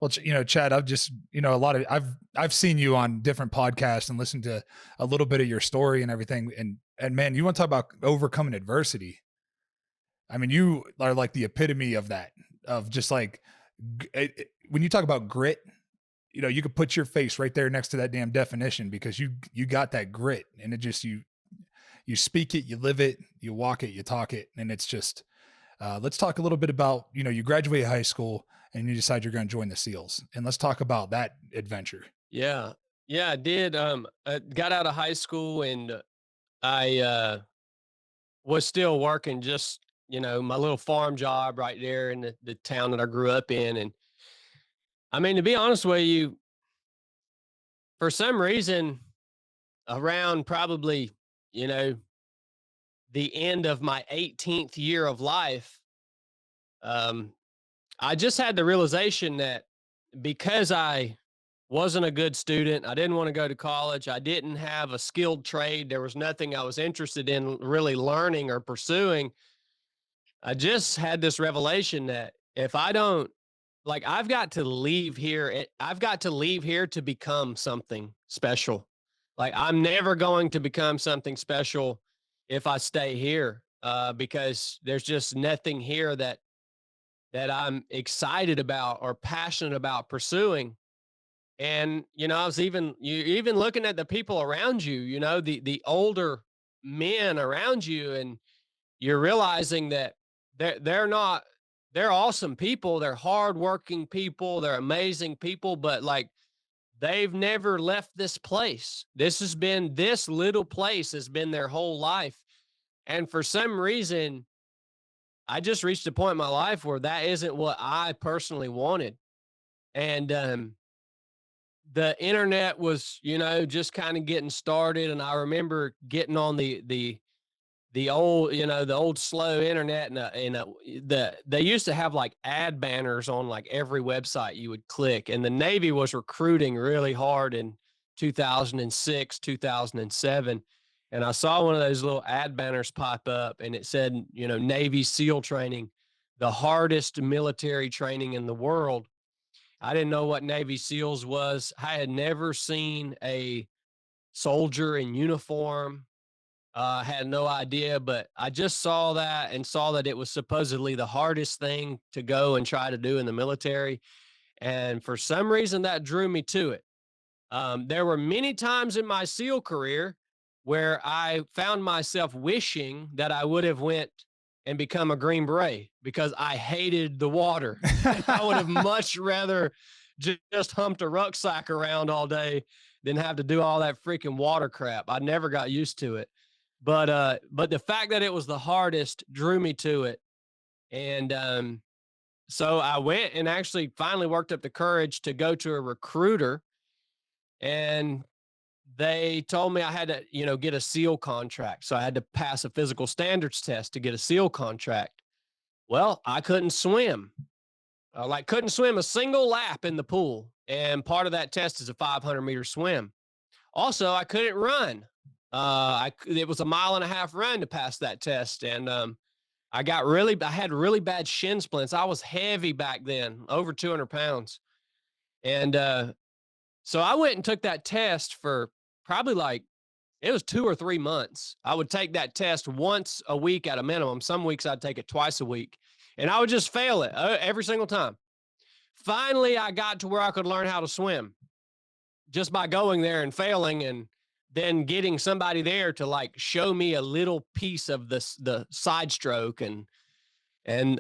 Well, Chad, I've just, I've seen you on different podcasts and listened to a little bit of your story and everything. And man, you want to talk about overcoming adversity. I mean, you are like the epitome of that, of just like, when you talk about grit, you could put your face right there next to that damn definition, because you got that grit, and it just, you speak it, you live it, you walk it, you talk it. And it's just, let's talk a little bit about, you graduate high school and you decide you're going to join the SEALs, and let's talk about that adventure. Yeah. Yeah, I did. I got out of high school and I was still working just, my little farm job right there in the town that I grew up in. And I mean, to be honest with you, for some reason, around probably, you know, the end of my 18th year of life, um, I just had the realization that because I wasn't a good student, I didn't want to go to college, I didn't have a skilled trade, there was nothing I was interested in really learning or pursuing. I just had this revelation that if I don't, like, I've got to leave here, I've got to leave here to become something special. Like, I'm never going to become something special if I stay here, because there's just nothing here that I'm excited about or passionate about pursuing. And I was even looking at the people around you, the older men around you, and you're realizing that they're not they're awesome people, they're hardworking people, they're amazing people, but like they've never left this place. This little place has been their whole life. And for some reason, I just reached a point in my life where that isn't what I personally wanted. And the internet was, just kind of getting started. And I remember getting on the old, the old slow internet, they used to have like ad banners on like every website you would click. And the Navy was recruiting really hard in 2006, 2007. And I saw one of those little ad banners pop up, and it said, Navy SEAL training, the hardest military training in the world. I didn't know what Navy SEALs was. I had never seen a soldier in uniform. Had no idea, but I just saw that and saw that it was supposedly the hardest thing to go and try to do in the military. And for some reason, that drew me to it. There were many times in my SEAL career where I found myself wishing that I would have went and become a Green Beret because I hated the water. And I would have much rather just humped a rucksack around all day than have to do all that freaking water crap. I never got used to it. But the fact that it was the hardest drew me to it. And so I went and actually finally worked up the courage to go to a recruiter, and they told me I had to, get a SEAL contract. So I had to pass a physical standards test to get a SEAL contract. Well, I couldn't swim. Couldn't swim a single lap in the pool. And part of that test is a 500-meter swim. Also, I couldn't run. It was a 1.5 mile run to pass that test. And I had really bad shin splints. I was heavy back then, over 200 pounds. And so I went and took that test for probably it was 2 or 3 months. I would take that test once a week at a minimum. Some weeks I'd take it twice a week, and I would just fail it every single time. Finally, I got to where I could learn how to swim just by going there and failing, and then getting somebody there to show me a little piece of the side stroke. And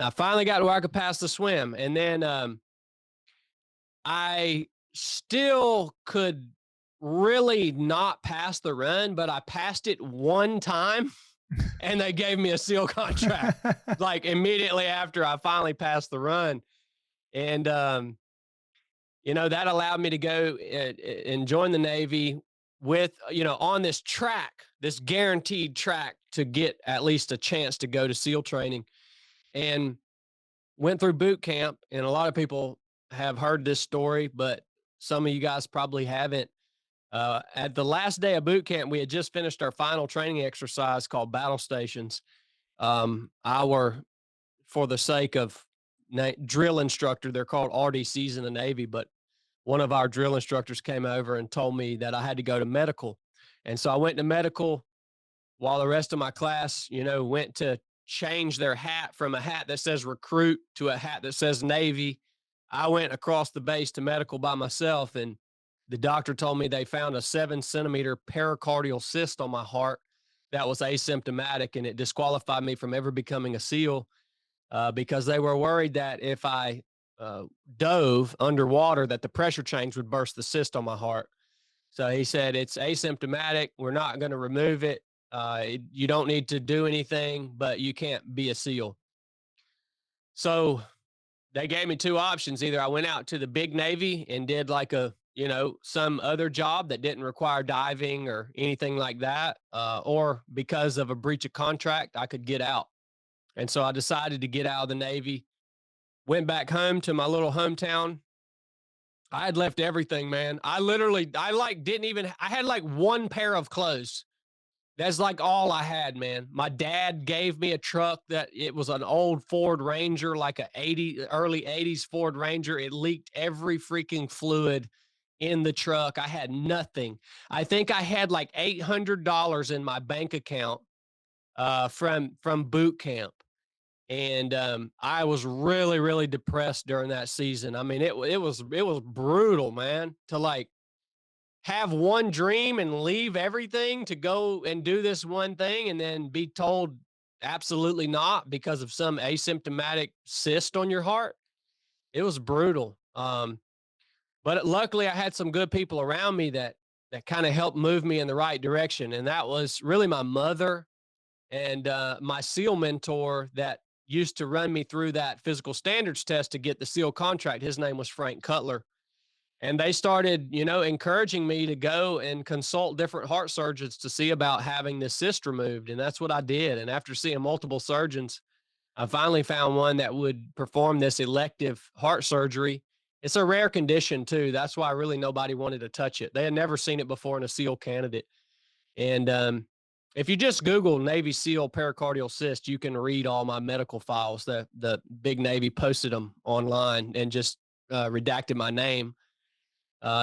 I finally got to where I could pass the swim. And then I still could really not pass the run, but I passed it one time and they gave me a SEAL contract immediately after I finally passed the run. And, that allowed me to go and join the Navy with, on this track, this guaranteed track to get at least a chance to go to SEAL training, and went through boot camp. And a lot of people have heard this story, but some of you guys probably haven't. At the last day of boot camp, we had just finished our final training exercise called battle stations. For the sake of drill instructor. They're called RDCs in the Navy, but one of our drill instructors came over and told me that I had to go to medical. And so I went to medical while the rest of my class, went to change their hat from a hat that says recruit to a hat that says Navy. I went across the base to medical by myself, and the doctor told me they found a 7 centimeter pericardial cyst on my heart that was asymptomatic, and it disqualified me from ever becoming a SEAL because they were worried that if I uh, dove underwater, that the pressure change would burst the cyst on my heart. So he said, it's asymptomatic. We're not going to remove it. You don't need to do anything, but you can't be a SEAL. So they gave me two options. Either I went out to the big Navy and did like some other job that didn't require diving or anything like that, or because of a breach of contract, I could get out. And so I decided to get out of the Navy, went back home to my little hometown. I had left everything, man. I had like one pair of clothes. That's like all I had, man. My dad gave me a truck that it was an old Ford Ranger, like early 80s Ford Ranger. It leaked every freaking fluid in the truck. I had nothing. I think I had like $800 in my bank account from boot camp. And I was really, really depressed during that season. I mean, it was brutal, man, to like have one dream and leave everything to go and do this one thing and then be told absolutely not because of some asymptomatic cyst on your heart. It was brutal. But luckily I had some good people around me that kind of helped move me in the right direction. And that was really my mother and my SEAL mentor that used to run me through that physical standards test to get the SEAL contract. His name was Frank Cutler. And they started, encouraging me to go and consult different heart surgeons to see about having this cyst removed. And that's what I did. And after seeing multiple surgeons, I finally found one that would perform this elective heart surgery. It's a rare condition too. That's why really nobody wanted to touch it. They had never seen it before in a SEAL candidate. And if you just Google Navy SEAL pericardial cyst, you can read all my medical files. The big Navy posted them online and just redacted my name.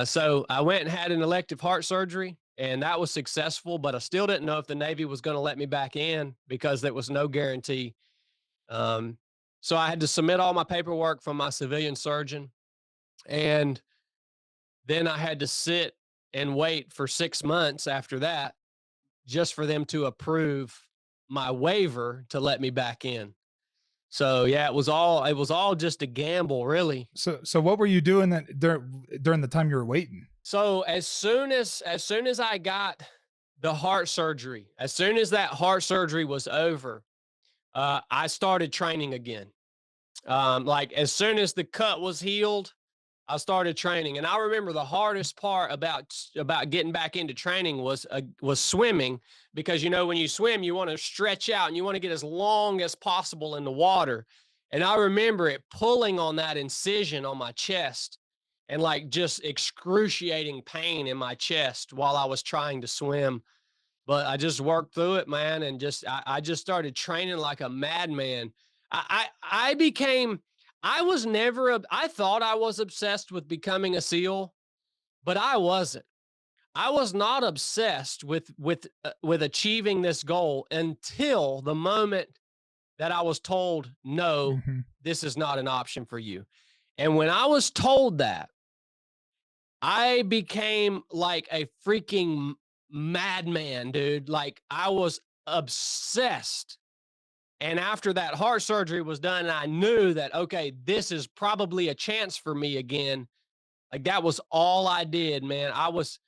So I went and had an elective heart surgery, and that was successful, but I still didn't know if the Navy was going to let me back in because there was no guarantee. Um, so I had to submit all my paperwork from my civilian surgeon, and then I had to sit and wait for 6 months after that just for them to approve my waiver to let me back in. So yeah, it was all just a gamble, really. So what were you doing that during the time you were waiting? So as soon as I got the heart surgery, as soon as that heart surgery was over, I started training again. Like as soon as the cut was healed, I started training. And I remember the hardest part about getting back into training was swimming, because when you swim, you want to stretch out and you want to get as long as possible in the water. And I remember it pulling on that incision on my chest and like just excruciating pain in my chest while I was trying to swim. But I just worked through it, man, and I just started training like a madman. I became I was never I thought I was obsessed with becoming a SEAL, but I wasn't. I was not obsessed with achieving this goal until the moment that I was told, no, Hmm. this is not an option for you. And when I was told that, I became like a freaking madman, dude. Like I was obsessed. And after that heart surgery was done, I knew that, okay, this is probably a chance for me again. Like that was all I did, man. I was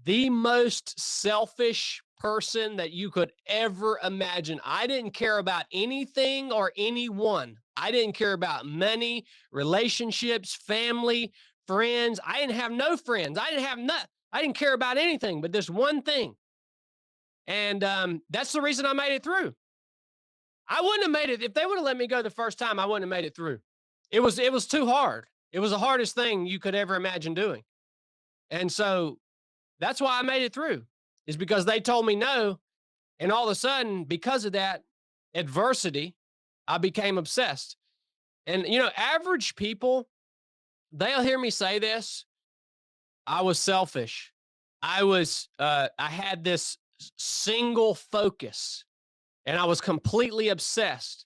the most selfish person that you could ever imagine. I didn't care about anything or anyone. I didn't care about money, relationships, family, friends. I didn't have no friends. I didn't care about anything but this one thing. And that's the reason I made it through. I wouldn't have made it if they would have let me go the first time. I wouldn't have made it through. It was too hard. It was the hardest thing you could ever imagine doing. And so that's why I made it through, is because they told me no. And all of a sudden, because of that adversity, I became obsessed. And, average people, they'll hear me say this. I was selfish. I had this single focus and I was completely obsessed.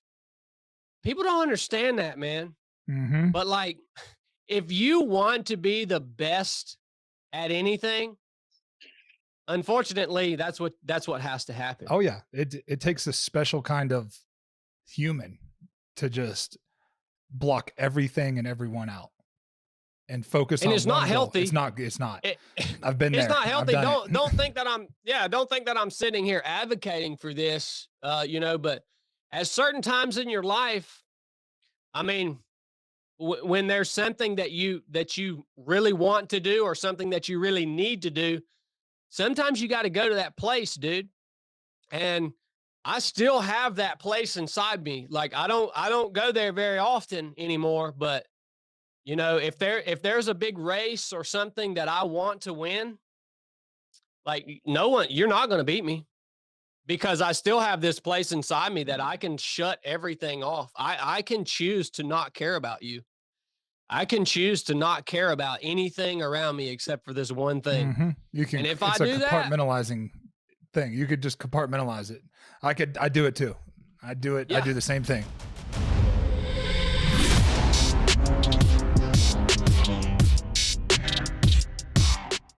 People don't understand that, man. Mm-hmm. But like, if you want to be the best at anything, unfortunately, that's what has to happen. Oh yeah. It takes a special kind of human to just block everything and everyone out and focus And on it's not one goal. healthy. It's not. It, I've been it's there. not I've healthy. done Don't it. think that don't think that I'm sitting here advocating for this. But at certain times in your life, I mean, when there's something that you really want to do or something that you really need to do, sometimes you got to go to that place, dude. And I still have that place inside me. Like I don't go there very often anymore, but if there's a big race or something that I want to win, like no one, you're not going to beat me because I still have this place inside me that I can shut everything off. I can choose to not care about you. I can choose to not care about anything around me except for this one thing. Mm-hmm. You can. And if I It's a do that, compartmentalizing thing. You could just compartmentalize it. I do it too. I do it. I yeah, do the same thing.